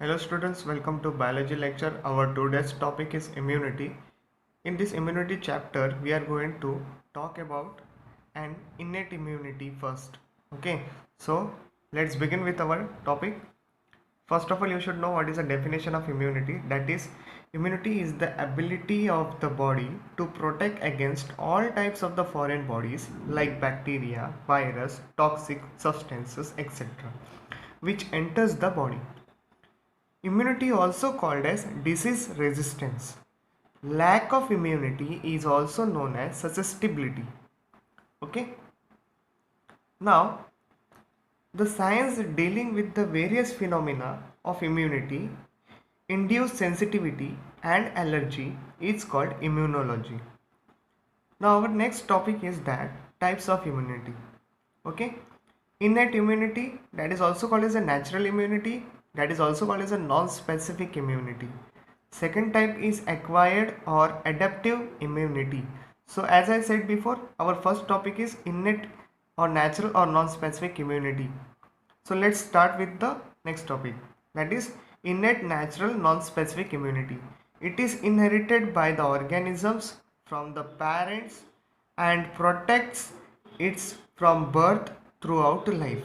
Hello students, welcome to biology lecture. Our today's topic is immunity. In this immunity chapter, we are going to talk about an innate immunity first. Okay, so let's begin with our topic. First of all, you should know what is the definition of immunity. That is, immunity is the ability of the body to protect against all types of the foreign bodies like bacteria, virus, toxic substances, etc., which enters the body. Immunity also called as disease resistance. Lack of immunity is also known as susceptibility. Okay. Now, the science dealing with the various phenomena of immunity, induced sensitivity and allergy is called immunology. Now, our next topic is that types of immunity. Okay. Innate immunity, that is also called as a natural immunity, that is also called as a non-specific immunity. Second type is acquired or adaptive immunity. So as I said before, our first topic is innate or natural or non-specific immunity. So let's start with the next topic, that is innate natural non-specific immunity. It is inherited by the organisms from the parents and protects it from birth throughout life.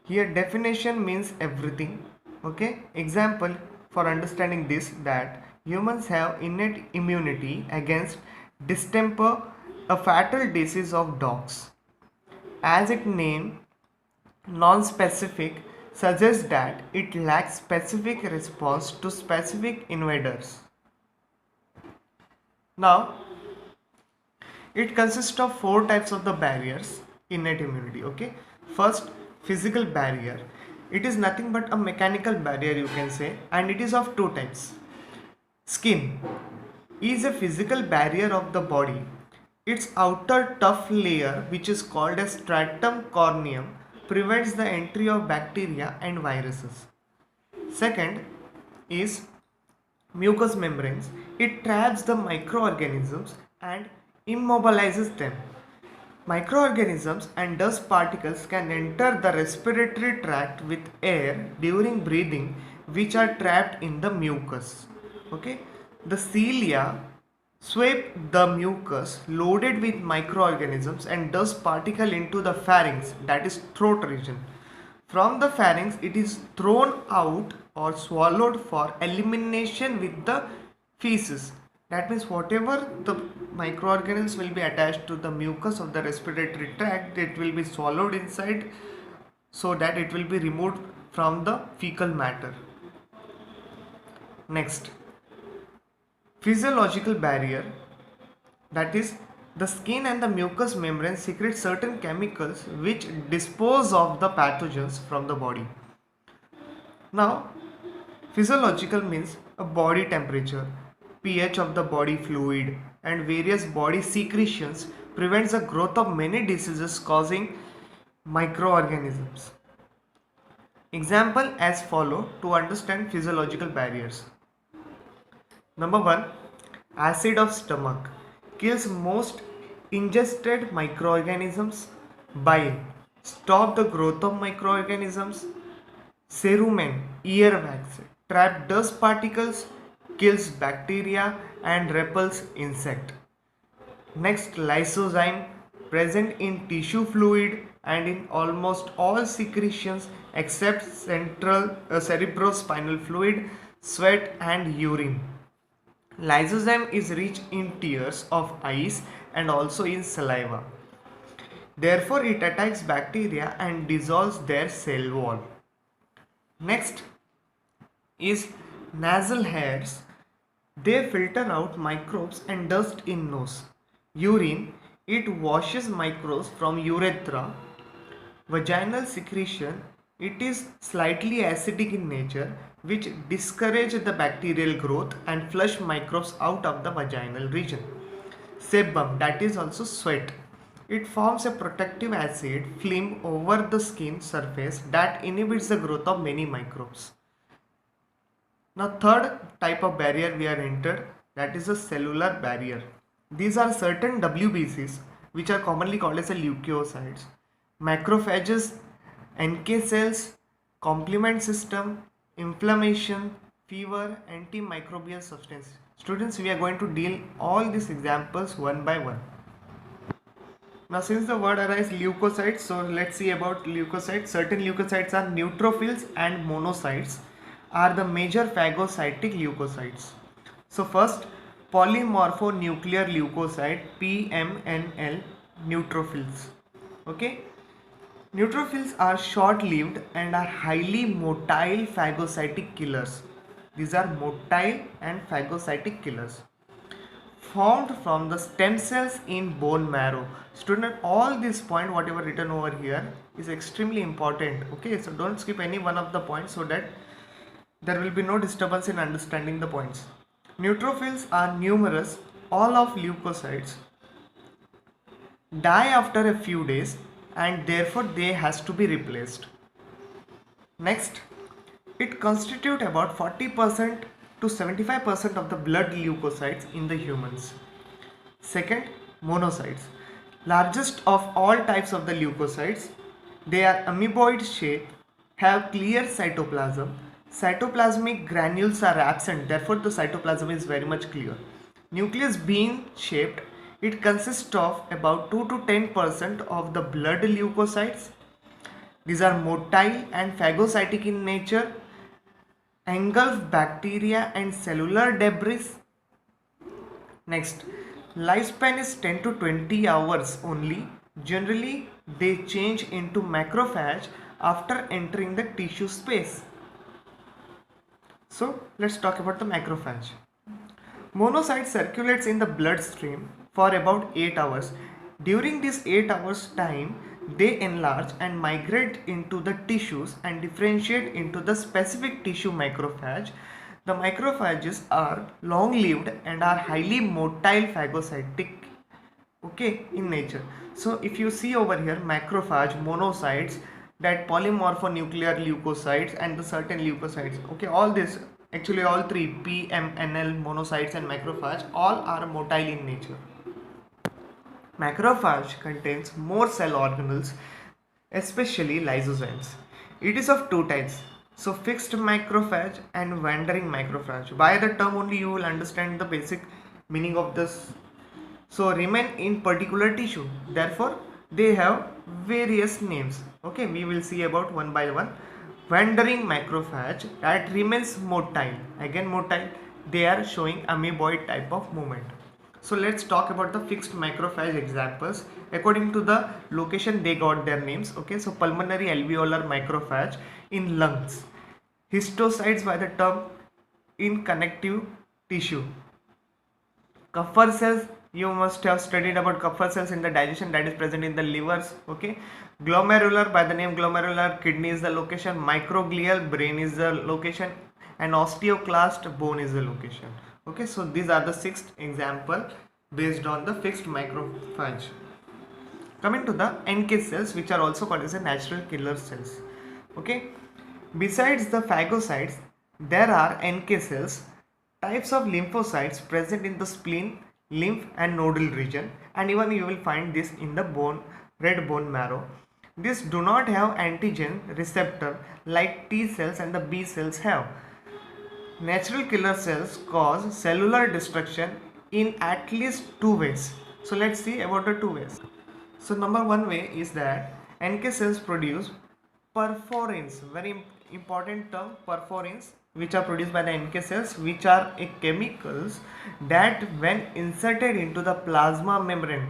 Here definition means everything. Okay, example for understanding this, that humans have innate immunity against distemper, a fatal disease of dogs. As its name non-specific suggests that it lacks specific response to specific invaders. Now, it consists of four types of the barriers innate immunity. Okay, first, physical barrier. It is nothing but a mechanical barrier, you can say, and it is of two types. Skin is a physical barrier of the body. Its outer tough layer, which is called as stratum corneum, prevents the entry of bacteria and viruses. Second is mucous membranes. It traps the microorganisms and immobilizes them. Microorganisms and dust particles can enter the respiratory tract with air during breathing, which are trapped in the mucus. Okay, the cilia sweep the mucus loaded with microorganisms and dust particle into the pharynx, that is throat region. From the pharynx, it is thrown out or swallowed for elimination with the feces. That means whatever the microorganisms will be attached to the mucus of the respiratory tract, it will be swallowed inside so that it will be removed from the fecal matter. Next, physiological barrier, that is the skin and the mucous membrane secrete certain chemicals which dispose of the pathogens from the body. Now, physiological means a body temperature, pH of the body fluid and various body secretions prevents the growth of many diseases causing microorganisms. Example as follow to understand physiological barriers. Number 1, acid of stomach kills most ingested microorganisms. Bile stop the growth of microorganisms. Cerumen, earwax, trap dust particles, kills bacteria and repels insect. Next, lysozyme, present in tissue fluid and in almost all secretions except cerebrospinal fluid, sweat and urine. Lysozyme is rich in tears of ice and also in saliva. Therefore, it attacks bacteria and dissolves their cell wall. Next is nasal hairs. They filter out microbes and dust in nose. Urine, it washes microbes from urethra. Vaginal secretion, it is slightly acidic in nature, which discourage the bacterial growth and flush microbes out of the vaginal region. Sebum, that is also sweat. It forms a protective acid film over the skin surface that inhibits the growth of many microbes. Now, third type of barrier we are entered, that is a cellular barrier. These are certain WBCs which are commonly called as a leukocytes, macrophages, NK cells, complement system, inflammation, fever, antimicrobial substance. Students, we are going to deal all these examples one by one. Now, since the word arises leukocytes, so let's see about leukocytes. Certain leukocytes are neutrophils and monocytes are the major phagocytic leukocytes. So first, polymorphonuclear leukocyte PMNL neutrophils. Okay, neutrophils are short-lived and are highly motile phagocytic killers. These are motile and phagocytic killers formed from the stem cells in bone marrow. Student, all this point whatever written over here is extremely important. Okay, so don't skip any one of the points so that there will be no disturbance in understanding the points. Neutrophils are numerous. All of leukocytes die after a few days and therefore they has to be replaced. Next, it constitutes about 40% to 75% of the blood leukocytes in the humans. Second, monocytes. Largest of all types of the leukocytes. They are amoeboid shape, have clear cytoplasm. Cytoplasmic granules are absent, therefore the cytoplasm is very much clear. Nucleus bean shaped, it consists of about 2 to 10% of the blood leukocytes. These are motile and phagocytic in nature, engulf bacteria and cellular debris. Next, lifespan is 10 to 20 hours only. Generally, they change into macrophage after entering the tissue space. So, let's talk about the macrophage. Monocyte circulates in the bloodstream for about 8 hours. During this 8 hours time, they enlarge and migrate into the tissues and differentiate into the specific tissue macrophage. The macrophages are long-lived and are highly motile phagocytic, okay, in nature. So if you see over here, macrophage, monocytes, that polymorphonuclear leukocytes and the certain leukocytes, okay, all this, actually all three, PMNL, monocytes and macrophage, all are motile in nature. Macrophage contains more cell organelles, especially lysozymes. It is of two types, so fixed macrophage and wandering macrophage. By the term only you will understand the basic meaning of this. So remain in particular tissue, therefore they have various names. Okay, we will see about one by one. Wandering macrophage, that remains motile, again motile, they are showing amoeboid type of movement. So let's talk about the fixed macrophage examples. According to the location they got their names. Okay, so pulmonary alveolar macrophage in lungs, histocytes by the term in connective tissue. Kupffer cells, you must have studied about Kupffer cells in the digestion, that is present in the livers. Okay, glomerular by the name glomerular, kidney is the location, microglial, brain is the location, and osteoclast, bone is the location. Okay, so these are the 6th example based on the fixed macrophage. Coming to the NK cells, which are also called as a natural killer cells. Okay, besides the phagocytes, there are NK cells, types of lymphocytes present in the spleen, lymph and nodal region, and even you will find this in the bone, red bone marrow. These do not have antigen receptor like T cells and the B cells have. Natural killer cells cause cellular destruction in at least 2 ways. So let's see about the 2 ways. So number 1 way is that NK cells produce perforins, very important term, perforins, which are produced by the NK cells, which are a chemicals that when inserted into the plasma membrane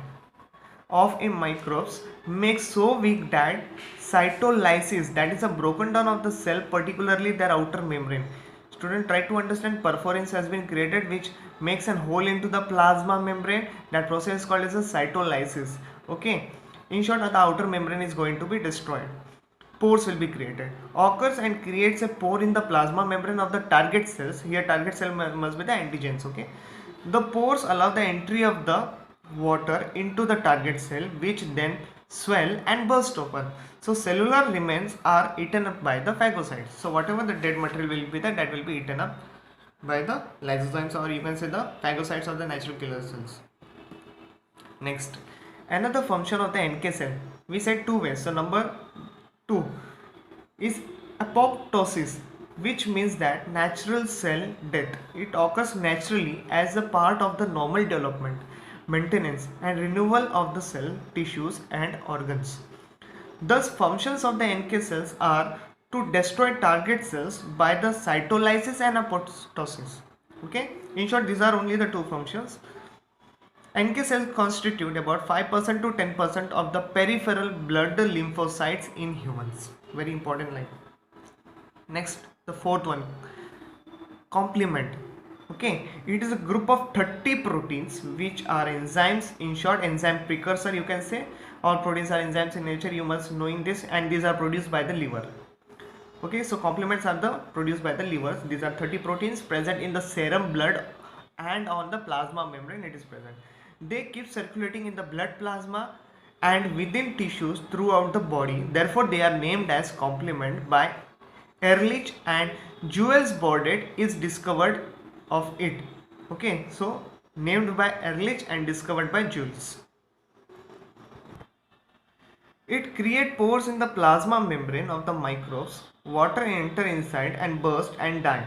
of a microbes makes so weak that cytolysis, that is a broken down of the cell, particularly their outer membrane. Student, try to understand, perforins has been created which makes a hole into the plasma membrane. That process is called as a cytolysis. Okay, in short, the outer membrane is going to be destroyed. Pores will be created, occurs and creates a pore in the plasma membrane of the target cells. Here target cell must be the antigens. Okay, the pores allow the entry of the water into the target cell, which then swell and burst open. So cellular remains are eaten up by the phagocytes. So whatever the dead material will be there, that will be eaten up by the lysozymes, or you can say the phagocytes of the natural killer cells. Next, another function of the NK cell, we said 2 ways. So number 2 is apoptosis. which means that natural cell death. It occurs naturally as a part of the normal development, maintenance and renewal of the cell, tissues and organs. Thus, functions of the NK cells are to destroy target cells by the cytolysis and apoptosis. Okay, in short, these are only the two functions. NK cells constitute about 5% to 10% of the peripheral blood lymphocytes in humans. Very important line. Next, the fourth one, complement. Okay, it is a group of 30 proteins which are enzymes, in short enzyme precursor you can say. All proteins are enzymes in nature, you must knowing this, and these are produced by the liver. Okay, so complements are the produced by the livers. These are 30 proteins present in the serum, blood and on the plasma membrane it is present. They keep circulating in the blood plasma and within tissues throughout the body. Therefore they are named as complement by Ehrlich, and Jules Bordet is discovered of it. Okay, so named by Ehrlich and discovered by Jules. It creates pores in the plasma membrane of the microbes. Water enter inside and burst and die.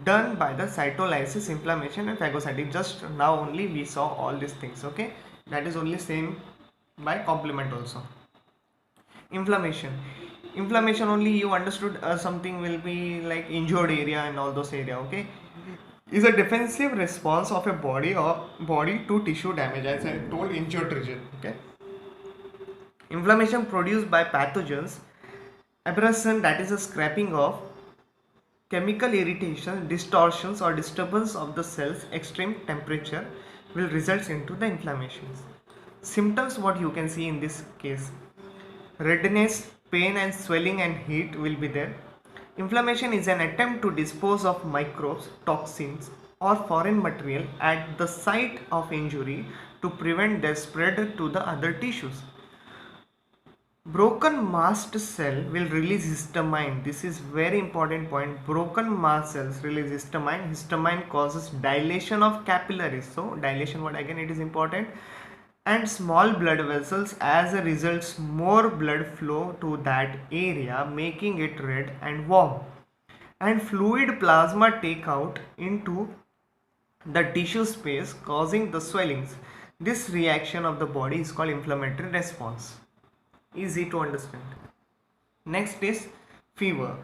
Done by the cytolysis, inflammation and phagocytic. Just now only we saw all these things. Okay, that is only same by complement also. Inflammation. Inflammation only you understood something will be like injured area and all those area. Okay, is a defensive response of a body to tissue damage, as I told, injured region. Okay. Inflammation produced by pathogens, abrasion, that is a scraping off, chemical irritation, distortions or disturbance of the cells, extreme temperature will result into the inflammations. Symptoms what you can see in this case: redness, pain and swelling and heat will be there. Inflammation is an attempt to dispose of microbes, toxins or foreign material at the site of injury to prevent their spread to the other tissues. Broken mast cell will release histamine. This is very important point. Broken mast cells release histamine. Histamine causes dilation of capillaries. So dilation, what again it is important. And small blood vessels, as a result more blood flow to that area, making it red and warm. And fluid plasma take out into the tissue space, causing the swellings. This reaction of the body is called inflammatory response. Easy to understand. Next is fever.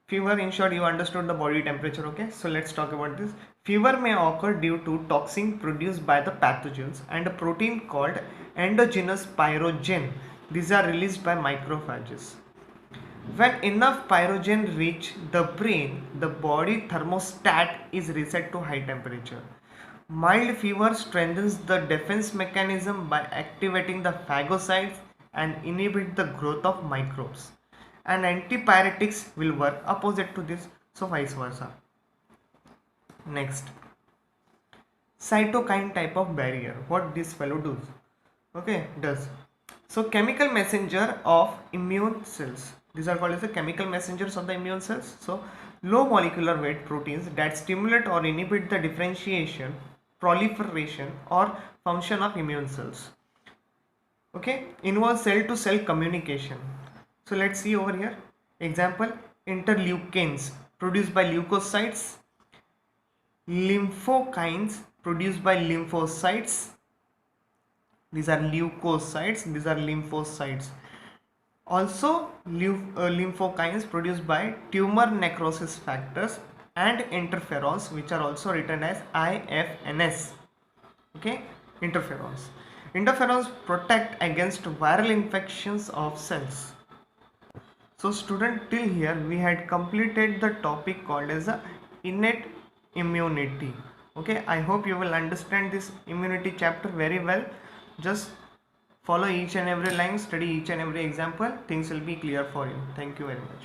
Fever, in short, you understood the body temperature. Okay, so let's talk about this. Fever may occur due to toxin produced by the pathogens and a protein called endogenous pyrogen. These are released by macrophages. When enough pyrogen reach the brain, the body thermostat is reset to high temperature. Mild fever strengthens the defense mechanism by activating the phagocytes and inhibit the growth of microbes. And antipyretics will work opposite to this, so vice versa. Next, cytokine type of barrier. What this fellow does? Okay, does. So chemical messenger of immune cells. These are called as the chemical messengers of the immune cells. So low molecular weight proteins that stimulate or inhibit the differentiation, proliferation or function of immune cells. Okay, involve cell to cell communication. So let's see over here. Example, interleukins produced by leukocytes, lymphokines produced by lymphocytes. These are leukocytes, these are lymphocytes. Also lymphokines produced by tumor necrosis factors and interferons, which are also written as IFNS. Okay, interferons. Interferons protect against viral infections of cells. So student, till here we had completed the topic called as a innate immunity. Okay, I hope you will understand this immunity chapter very well. Just follow each and every line, study each and every example, things will be clear for you. Thank you very much.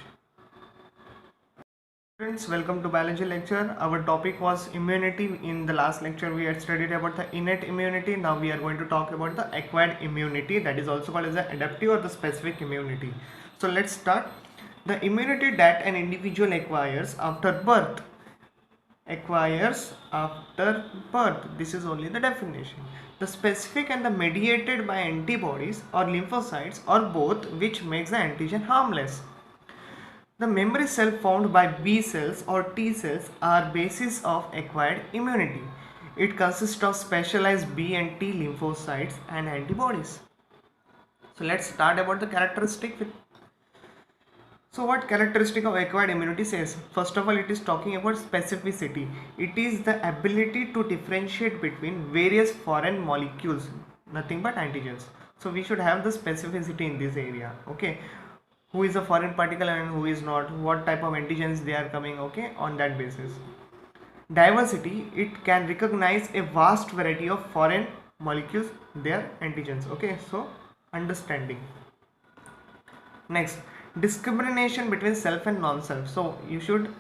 Friends, welcome to biology lecture. Our topic was immunity. In the last lecture we had studied about the innate immunity. Now we are going to talk about the acquired immunity, that is also called as the adaptive or the specific immunity. So let's start. The immunity that an individual acquires after birth. This is only the definition. The specific and the mediated by antibodies or lymphocytes or both, which makes the antigen harmless. The memory cell formed by B cells or T cells are basis of acquired immunity. It consists of specialized B and T lymphocytes and antibodies. So let's start about the characteristic. So what characteristic of acquired immunity says? First of all, it is talking about specificity. It is the ability to differentiate between various foreign molecules, nothing but antigens. So we should have the specificity in this area. Okay, who is a foreign particle and who is not, what type of antigens they are coming, okay, on that basis. Diversity, it can recognize a vast variety of foreign molecules, their antigens. Okay, so understanding. Next, discrimination between self and non-self. So you should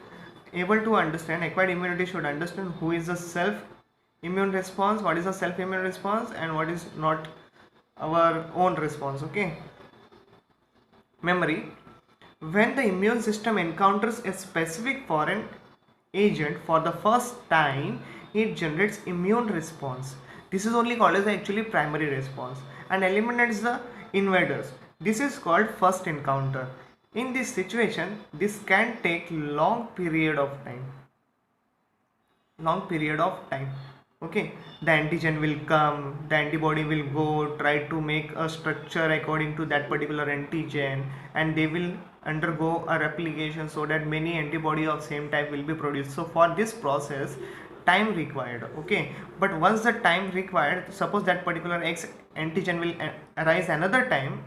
able to understand, acquired immunity should understand who is the self immune response, what is the self immune response, and what is not our own response. Okay. Memory, when the immune system encounters a specific foreign agent for the first time, it generates immune response. This is only called as actually primary response and eliminates the invaders. This is called first encounter. In this situation, this can take long period of time. Okay, the antigen will come, the antibody will go, try to make a structure according to that particular antigen, and they will undergo a replication so that many antibody of same type will be produced. So for this process, time required. Okay, but once the time required, suppose that particular X antigen will arise another time.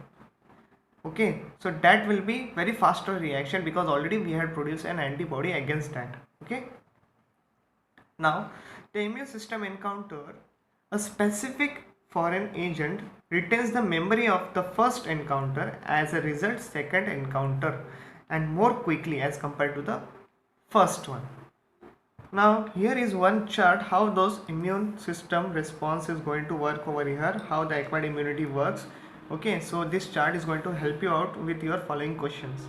Okay, so that will be very faster reaction because already we had produced an antibody against that. Okay, now the immune system encounter a specific foreign agent, retains the memory of the first encounter, as a result second encounter, and more quickly as compared to the first one. Now here is one chart how those immune system response is going to work over here, how the acquired immunity works. Okay, so this chart is going to help you out with your following questions.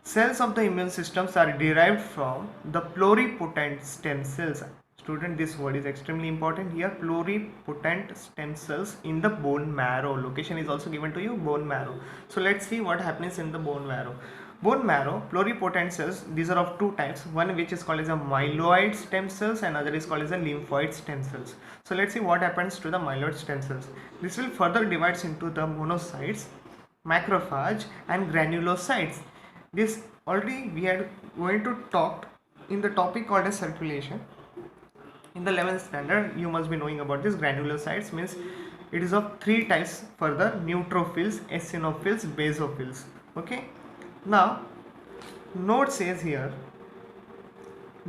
Cells of the immune systems are derived from the pluripotent stem cells. Student, this word is extremely important here. Pluripotent stem cells in the bone marrow. Location is also given to you, bone marrow. So let's see what happens in the bone marrow. Bone marrow, pluripotent cells, these are of two types. One which is called as a myeloid stem cells and other is called as a lymphoid stem cells. So let's see what happens to the myeloid stem cells. This will further divides into the monocytes, macrophage and granulocytes. This already we are going to talk in the topic called as circulation. In the 11th standard, you must be knowing about this. Granulocytes means it is of three types further: neutrophils, eosinophils, basophils. Okay. Now, note says here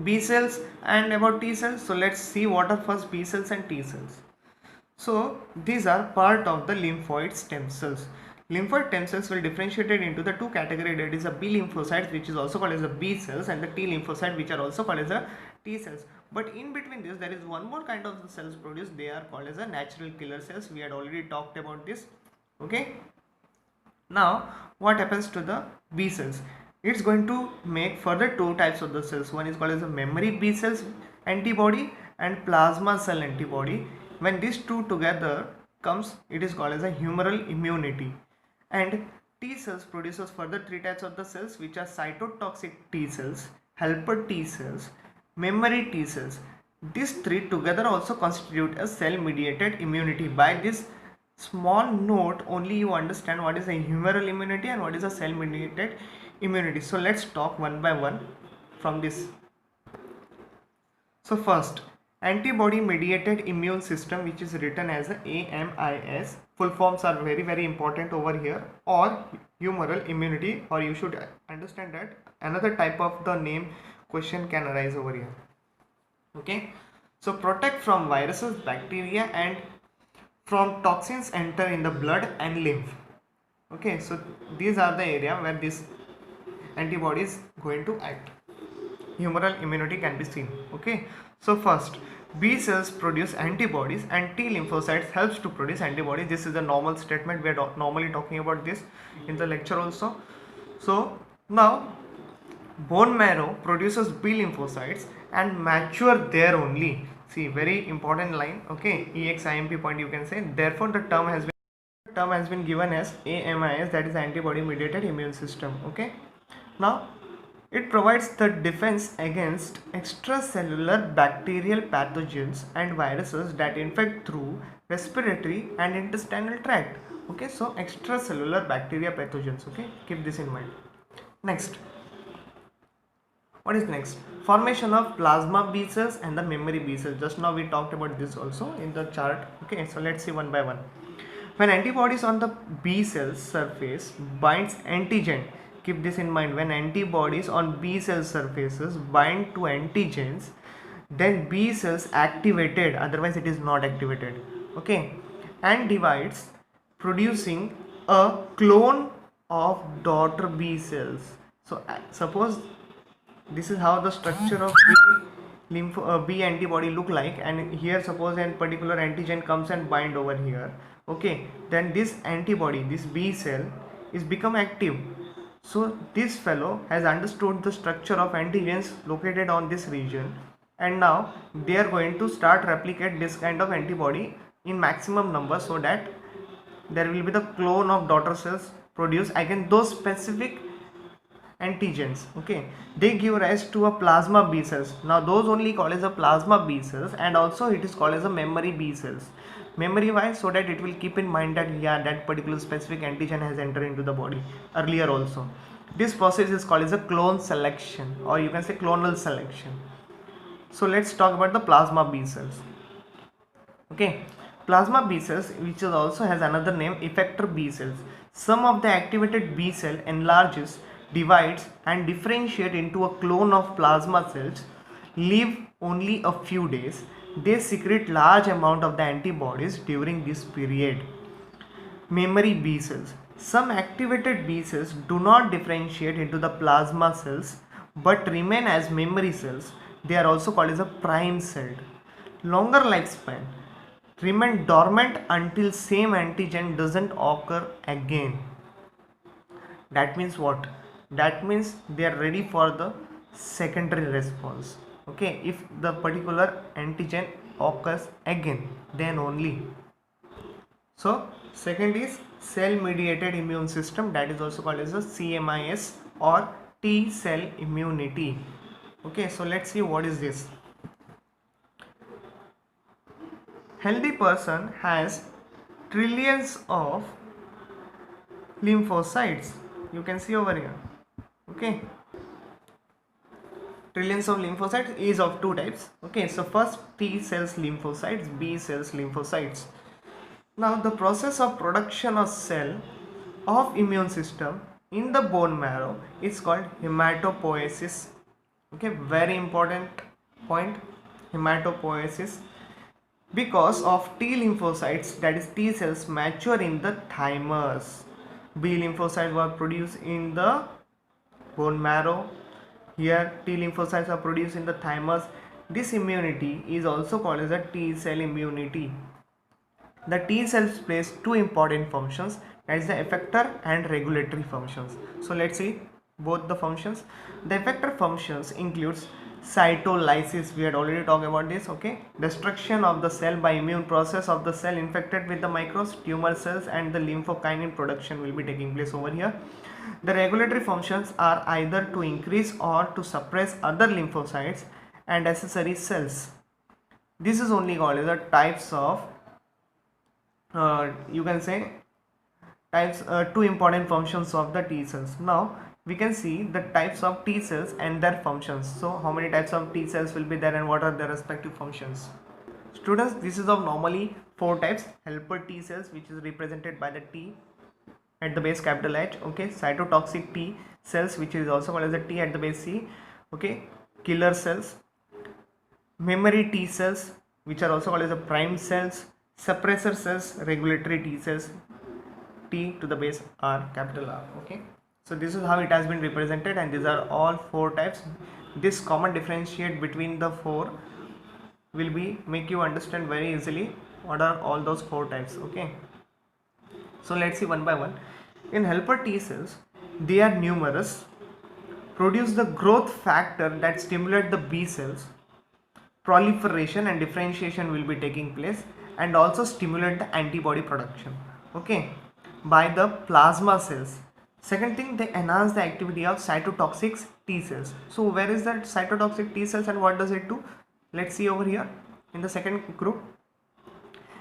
B cells and about T cells. So let's see what are first B cells and T cells. So these are part of the lymphoid stem cells. Lymphoid stem cells will differentiate into the two categories, that is a B lymphocytes, which is also called as the B cells, and the T lymphocyte, which are also called as the T cells. But in between this, there is one more kind of the cells produced. They are called as a natural killer cells. We had already talked about this. Okay. Now, what happens to the B cells? It's going to make further two types of the cells. One is called as a memory B cells antibody and plasma cell antibody. When these two together comes, it is called as a humoral immunity. And T cells produces further three types of the cells, which are cytotoxic T cells, helper T cells, memory T cells. These three together also constitute a cell mediated immunity. By this small note only you understand what is a humoral immunity and what is a cell mediated immunity. So let's talk one by one from this. So first, antibody mediated immune system, which is written as a AMIS. Full forms are very important over here, or humoral immunity, or you should understand that another type of the name question can arise over here. Okay, so protect from viruses, bacteria and from toxins enter in the blood and lymph. Okay, so these are the area where this antibody is going to act. Humoral immunity can be seen. Okay, so first, B cells produce antibodies and T lymphocytes helps to produce antibodies. This is a normal statement. We are normally talking about this in the lecture also. So now bone marrow produces B lymphocytes and mature there only. See, very important line. Okay, EXIMP point you can say. Therefore the term has been given as AMIS, that is antibody mediated immune system. Okay, now It provides the defense against extracellular bacterial pathogens and viruses that infect through respiratory and intestinal tract. Okay, so extracellular bacteria pathogens. Okay, keep this in mind. Next, what is next? Formation of plasma B cells and the memory B cells. Just now we talked about this also in the chart. Okay, so let's see one by one. When antibodies on the B cell surface binds antigen, keep this in mind, when antibodies on B cell surfaces bind to antigens, then B cells activated, otherwise it is not activated. Okay, and divides, producing a clone of daughter B cells. So suppose this is how the structure of B antibody look like, and here suppose a particular antigen comes and bind over here. Okay, then this antibody, this B cell is become active. So this fellow has understood the structure of antigens located on this region, and now they are going to start replicate this kind of antibody in maximum number, so that there will be the clone of daughter cells produced against those specific antigens. Okay, they give rise to a plasma B cells. Now those only called as a plasma B cells, and also it is called as a memory B cells. Memory why? So that it will keep in mind that yeah, that particular specific antigen has entered into the body earlier also. This process is called as a clone selection, or you can say clonal selection. So let's talk about the plasma B cells. Okay, plasma B cells, which also has another name, effector B cells. Some of the activated B cell enlarges, divides and differentiate into a clone of plasma cells, live only a few days. They secrete large amount of the antibodies during this period. Memory B cells. Some activated B cells do not differentiate into the plasma cells but remain as memory cells. They are also called as a prime cell. Longer lifespan, remain dormant until same antigen doesn't occur again. That means what? That means they are ready for the secondary response. Okay, if the particular antigen occurs again, then only. So second is cell mediated immune system, that is also called as a CMIS or T cell immunity. Okay, so let's see what is this. Healthy person has trillions of lymphocytes. You can see over here. Okay, trillions of lymphocytes is of two types. Okay, so first T cells lymphocytes, B cells lymphocytes. Now the process of production of cell of immune system in the bone marrow is called hematopoiesis. Okay, very important point, hematopoiesis. Because of T lymphocytes, that is T cells, mature in the thymus. B lymphocytes were produced in the bone marrow. Here T lymphocytes are produced in the thymus. This immunity is also called as a T cell immunity. The T cells plays two important functions, that is the effector and regulatory functions. So let's see both the functions. The effector functions includes cytolysis, we had already talked about this. Okay, destruction of the cell by immune process of the cell infected with the microbes, tumor cells, and the lymphokinin production will be taking place over here. The regulatory functions are either to increase or to suppress other lymphocytes and accessory cells. This is only called as the types of you can say types, two important functions of the T cells. Now we can see the types of T cells and their functions. So how many types of T cells will be there and what are their respective functions? Students, this is of normally 4 types. Helper T cells, which is represented by the T at the base capital H. Okay, cytotoxic T cells, which is also called as the T at the base C. Okay, killer cells, memory T cells, which are also called as the prime cells, suppressor cells, regulatory T cells, T to the base R, capital R. Okay, so this is how it has been represented, and these are all 4 types. This common differentiate between the 4 will be make you understand very easily what are all those 4 types. Okay, so let's see one by one. In helper T cells, they are numerous, produce the growth factor that stimulate the B cells, proliferation and differentiation will be taking place, and also stimulate the antibody production. Okay, by the plasma cells. Second thing, they enhance the activity of cytotoxic T cells. So where is that cytotoxic T cells and what does it do? Let's see over here in the second group.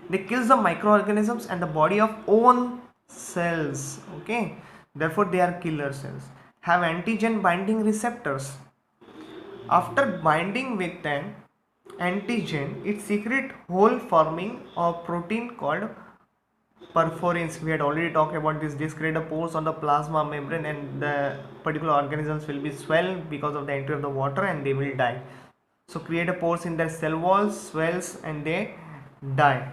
They kills the microorganisms and the body of own cells. Okay, therefore they are killer cells. Have antigen binding receptors. After binding with an antigen, it secretes hole forming a protein called perforins. We had already talked about this. This create a pores on the plasma membrane and the particular organisms will be swell because of the entry of the water and they will die. So create a pores in their cell walls, swells and they die.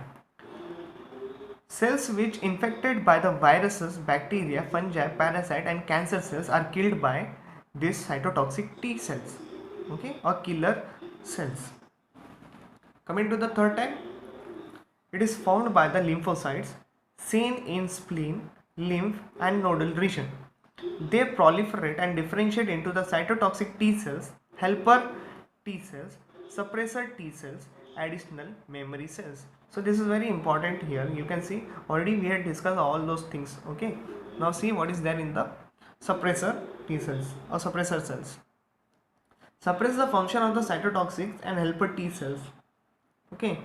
Cells which infected by the viruses, bacteria, fungi, parasite and cancer cells are killed by these cytotoxic T cells, okay, or killer cells. Coming to the third type, it is found by the lymphocytes seen in spleen, lymph and nodal region. They proliferate and differentiate into the cytotoxic T cells, helper T cells, suppressor T cells, additional memory cells. So this is very important here. You can see already we had discussed all those things. Okay. Now see what is there in the suppressor T cells or suppressor cells. Suppress the function of the cytotoxics and helper T cells. Okay.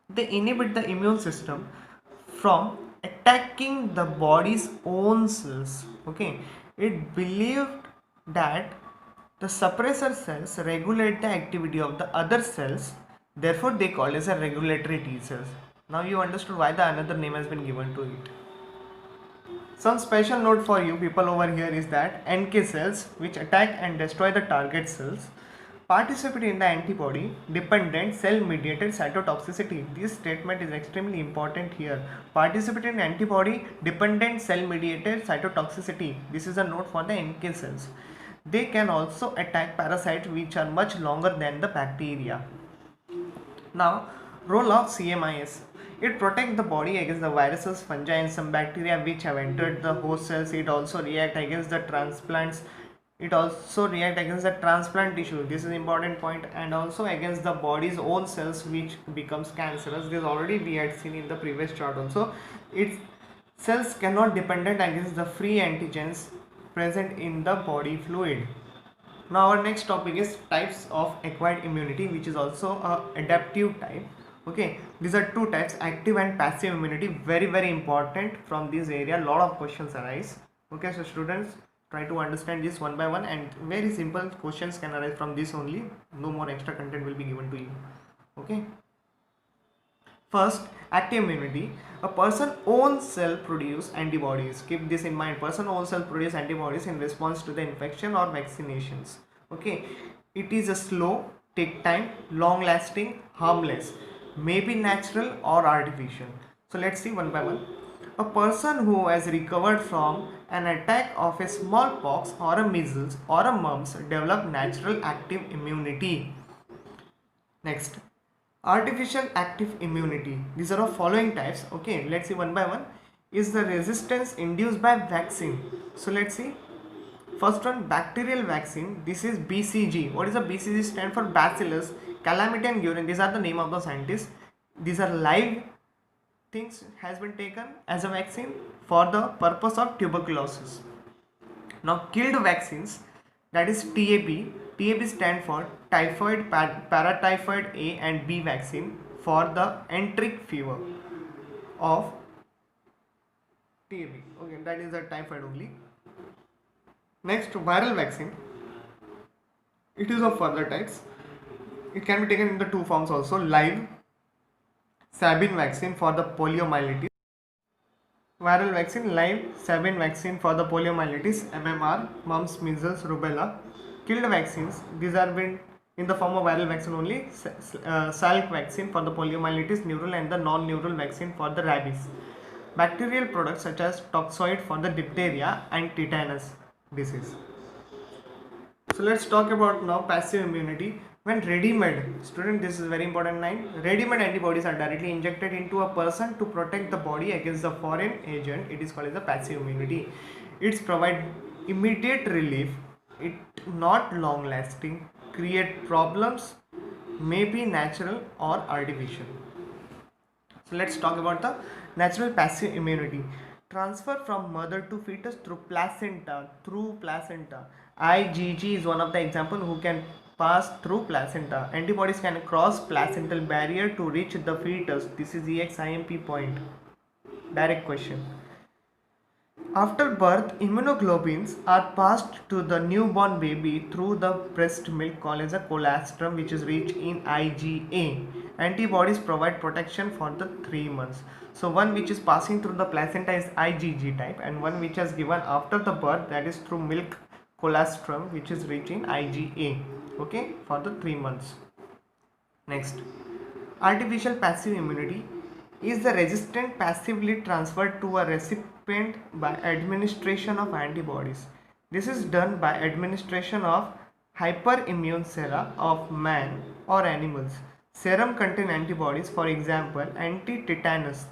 They inhibit the immune system from attacking the body's own cells. Okay. It believed that the suppressor cells regulate the activity of the other cells, therefore they call as a regulatory T cells. Now you understood why the another name has been given to it. Some special note for you people over here is that NK cells, which attack and destroy the target cells, participate in the antibody dependent cell mediated cytotoxicity. This statement is extremely important here. Participate in antibody dependent cell mediated cytotoxicity. This is a note for the NK cells. They can also attack parasites which are much longer than the bacteria. Now, role of CMIS. It protects the body against the viruses, fungi and some bacteria which have entered the host cells. It also reacts against the transplants. It also reacts against the transplant tissue. This is an important point, and also against the body's own cells which becomes cancerous. This already we had seen in the previous chart also. Its cells cannot dependent against the free antigens present in the body fluid. Now our next topic is types of acquired immunity, which is also a adaptive type. Okay, these are two types, active and passive immunity. Very important from this area. Lot of questions arise. Okay, so students, try to understand this one by one, and very simple questions can arise from this only. No more extra content will be given to you. Okay. First, active immunity. A person own cell produce antibodies. Keep this in mind. Person own cell produce antibodies in response to the infection or vaccinations. Okay. It is a slow, take time, long lasting, harmless. May be natural or artificial. So let's see one by one. A person who has recovered from an attack of a smallpox or a measles or a mumps develop natural active immunity. Next, artificial active immunity. These are the following types. Okay, let's see one by one. Is the resistance induced by vaccine? So let's see. First one, bacterial vaccine. This is BCG. What is a BCG? Stand for Bacillus Calmette guerin. These are the name of the scientists. These are live things has been taken as a vaccine for the purpose of tuberculosis. Now killed vaccines, that is TAP. TAP stand for typhoid, paratyphoid A and B vaccine for the enteric fever of TAP. Okay, that is a typhoid only. Next, viral vaccine. It is of further types. It can be taken in the two forms also. Live Sabin vaccine for the poliomyelitis. Viral vaccine, live Sabin vaccine for the poliomyelitis, MMR, mumps, measles, rubella. Killed vaccines, these are been in the form of viral vaccine only. Salk vaccine for the poliomyelitis, neural and the non-neural vaccine for the rabies. Bacterial products such as toxoid for the diphtheria and tetanus disease. So let's talk about now passive immunity. When ready-made, student, this is very important line. Ready-made antibodies are directly injected into a person to protect the body against the foreign agent. It is called as a passive immunity. It's provide immediate relief. It not long-lasting. Create problems. May be natural or artificial. So let's talk about the natural passive immunity. transfer from mother to fetus through placenta. IgG is one of the example who can pass through placenta. Antibodies can cross placental barrier to reach the fetus. This is EXIMP point. Direct question. After birth, immunoglobulins are passed to the newborn baby through the breast milk called as a colostrum, which is rich in IgA. Antibodies provide protection for the 3 months. So one which is passing through the placenta is IgG type, and one which is given after the birth, that is through milk colostrum, which is rich in IgA. Okay, for the 3 months. Next, artificial passive immunity is the resistant passively transferred to a recipient by administration of antibodies. This is done by administration of hyperimmune sera of man or animals. Serum contain antibodies, for example, anti-tetanus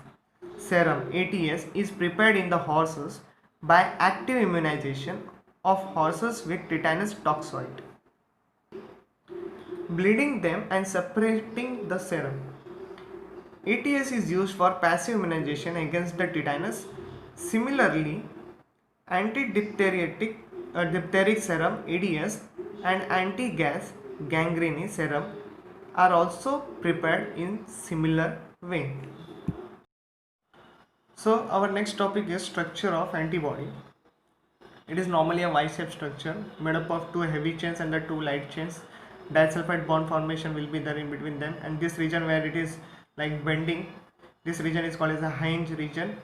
serum ATS is prepared in the horses by active immunization of horses with tetanus toxoid, bleeding them and separating the serum. ATS is used for passive immunization against the tetanus. Similarly, diphtheric serum ADS and anti-gas gangrene serum are also prepared in similar way. So our next topic is structure of antibody. It is normally a Y-shaped structure made up of 2 heavy chains and the 2 light chains. Disulfide bond formation will be there in between them, and this region where it is like bending, this region is called as a hinge region.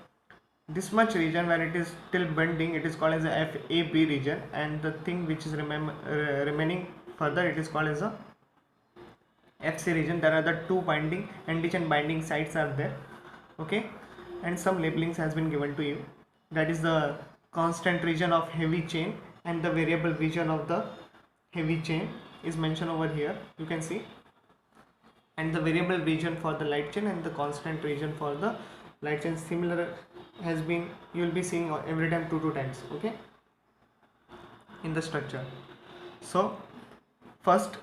This much region where it is still bending, it is called as a FAB region, and the thing which is remaining further, it is called as a FC region. There are the 2 binding antigen binding sites are there. Okay, and some labelings has been given to you. That is the constant region of heavy chain, and the variable region of the heavy chain is mentioned over here, you can see, and the variable region for the light chain and the constant region for the light chain similar has been, you will be seeing every time 2 times, okay, in the structure. So first,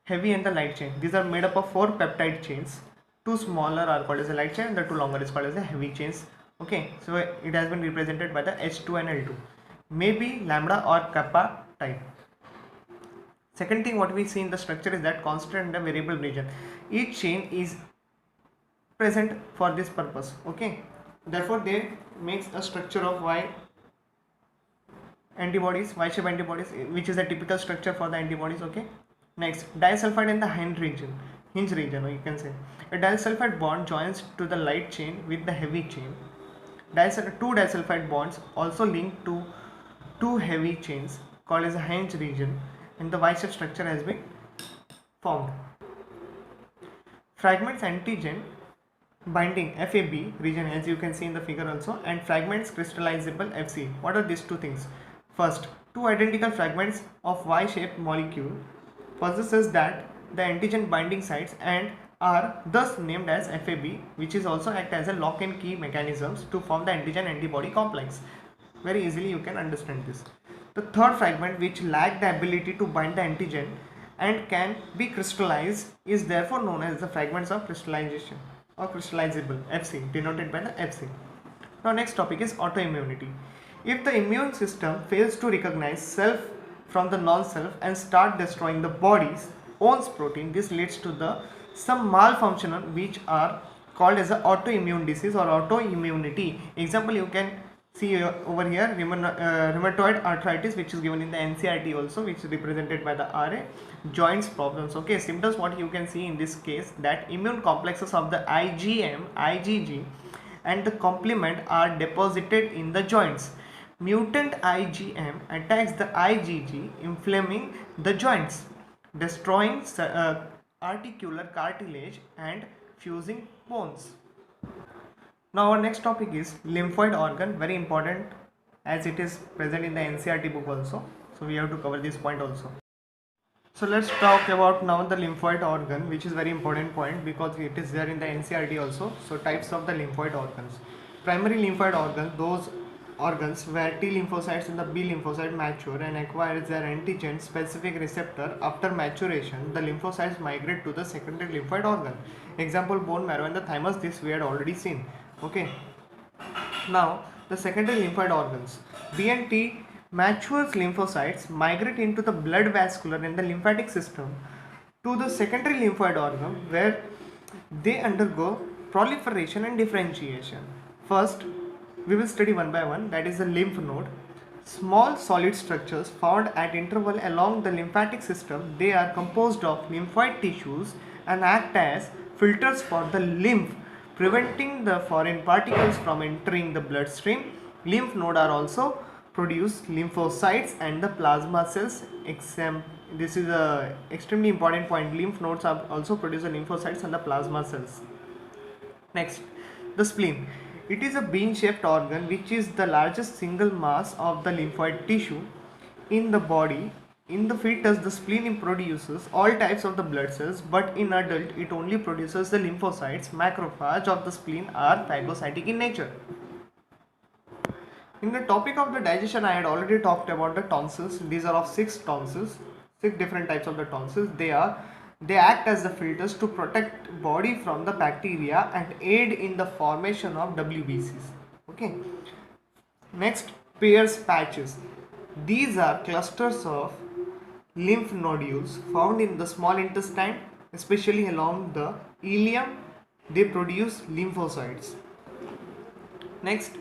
heavy and the light chain, these are made up of 4 peptide chains. 2 smaller are called as a light chain and the 2 longer is called as a heavy chains. Okay, so it has been represented by the H2 and L2, maybe lambda or kappa type. Second thing what we see in the structure is that constant and the variable region. Each chain is present for this purpose. Okay, therefore they makes a structure of Y antibodies, Y-shaped antibodies, which is a typical structure for the antibodies. Okay, next, disulfide in the hinge region, or you can say a disulfide bond joins to the light chain with the heavy chain. 2 disulfide bonds also link to 2 heavy chains called as a hinge region, and the Y-shaped structure has been formed. Fragments antigen binding FAB region, as you can see in the figure also, and fragments crystallizable FC. What are these 2 things? First, 2 identical fragments of Y-shaped molecule possesses that the antigen binding sites and are thus named as FAB, which is also act as a lock and key mechanisms to form the antigen antibody complex. Very easily you can understand this. The third fragment, which lack the ability to bind the antigen and can be crystallized, is therefore known as the fragments of crystallization or crystallizable FC, denoted by the FC. Now next topic is autoimmunity. If the immune system fails to recognize self from the non-self and start destroying the body's own protein, this leads to some malfunction which are called as an autoimmune disease or autoimmunity. Example you can see over here, rheumatoid arthritis, which is given in the NCERT also, which is represented by the RA. Joints problems. Okay, symptoms what you can see in this case, that immune complexes of the IgM, IgG and the complement are deposited in the joints. Mutant IgM attacks the IgG, inflaming the joints, destroying articular cartilage and fusing bones. Now our next topic is lymphoid organ, very important as it is present in the NCERT book also. So we have to cover this point also. So let's talk about now the lymphoid organ, which is very important point because it is there in the NCERT also. So types of the lymphoid organs. Primary lymphoid organ, those organs where T lymphocytes and the B lymphocyte mature and acquire their antigen specific receptor. After maturation, the lymphocytes migrate to the secondary lymphoid organ. Example, bone marrow and the thymus, this we had already seen. Okay, now the secondary lymphoid organs. B and T matures lymphocytes migrate into the blood vascular and the lymphatic system to the secondary lymphoid organ where they undergo proliferation and differentiation. First, we will study one by one, that is the lymph node. Small solid structures found at interval along the lymphatic system. They are composed of lymphoid tissues and act as filters for the lymph, preventing the foreign particles from entering the bloodstream. Lymph nodes are also produce lymphocytes and the plasma cells. This is a extremely important point. Lymph nodes are also produce the lymphocytes and the plasma cells. Next, the spleen. It is a bean-shaped organ which is the largest single mass of the lymphoid tissue in the body. In the fetus, the spleen produces all types of the blood cells, but in adult, it only produces the lymphocytes. Macrophage of the spleen are phagocytic in nature. In the topic of the digestion, I had already talked about the tonsils. These are of 6 tonsils, 6 different types of the tonsils. They act as the filters to protect body from the bacteria and aid in the formation of WBCs. Okay. Next, Peyer's patches. These are clusters of lymph nodules found in the small intestine, especially along the ileum. They produce lymphocytes. Next,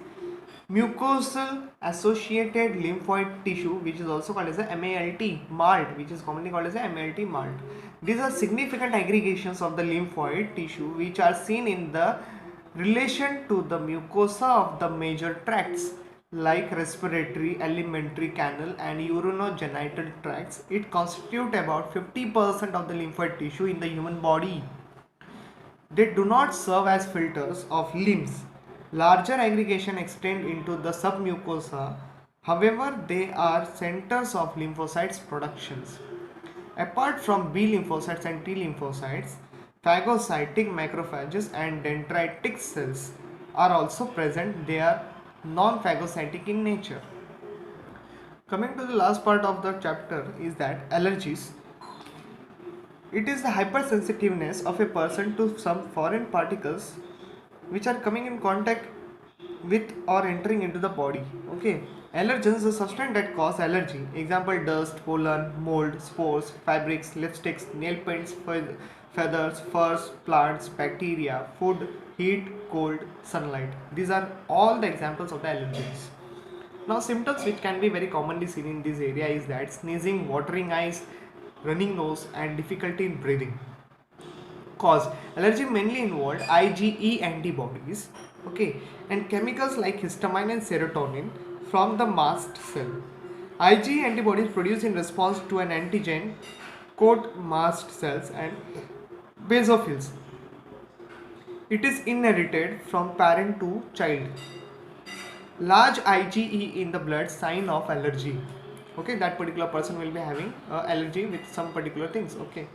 mucosal associated lymphoid tissue, which is also called as a MALT, which is commonly called as a MALT. These are significant aggregations of the lymphoid tissue which are seen in the relation to the mucosa of the major tracts like respiratory, alimentary canal and urinogenital tracts. It constitutes about 50% of the lymphoid tissue in the human body. They do not serve as filters of lymph. Larger aggregation extend into the submucosa. However, they are centers of lymphocytes productions. Apart from B lymphocytes and T lymphocytes, phagocytic macrophages and dendritic cells are also present. They are non-phagocytic in nature. Coming to the last part of the chapter is that allergies. It is the hypersensitiveness of a person to some foreign particles which are coming in contact with or entering into the body. Okay. Allergens are substances that cause allergy. Example: dust, pollen, mold, spores, fabrics, lipsticks, nail paints, feathers, furs, plants, bacteria, food, heat, cold, sunlight. These are all the examples of the allergens. Now, symptoms which can be very commonly seen in this area is that sneezing, watering eyes, running nose and difficulty in breathing. Cause: allergy mainly involved IgE antibodies, okay, and chemicals like histamine and serotonin from the mast cell. IgE antibodies produced in response to an antigen coat mast cells and basophils. It is inherited from parent to child. Large IgE in the blood, sign of allergy. Okay, that particular person will be having allergy with some particular things. Okay,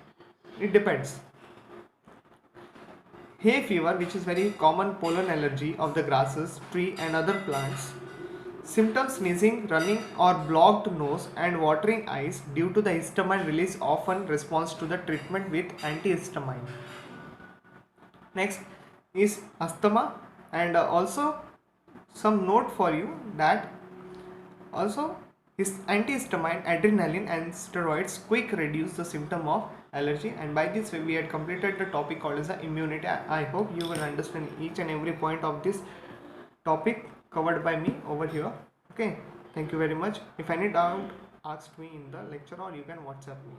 it depends. Hay fever, which is very common pollen allergy of the grasses, tree and other plants. Symptoms: sneezing, running or blocked nose and watering eyes due to the histamine release, often responds to the treatment with antihistamine. Next is asthma, and also some note for you that also antihistamine, adrenaline and steroids quick reduce the symptom of allergy. And by this way we had completed the topic called as the immunity. I hope you will understand each and every point of this topic covered by me over here. Okay, thank you very much. If any doubt, ask me in the lecture or you can WhatsApp me.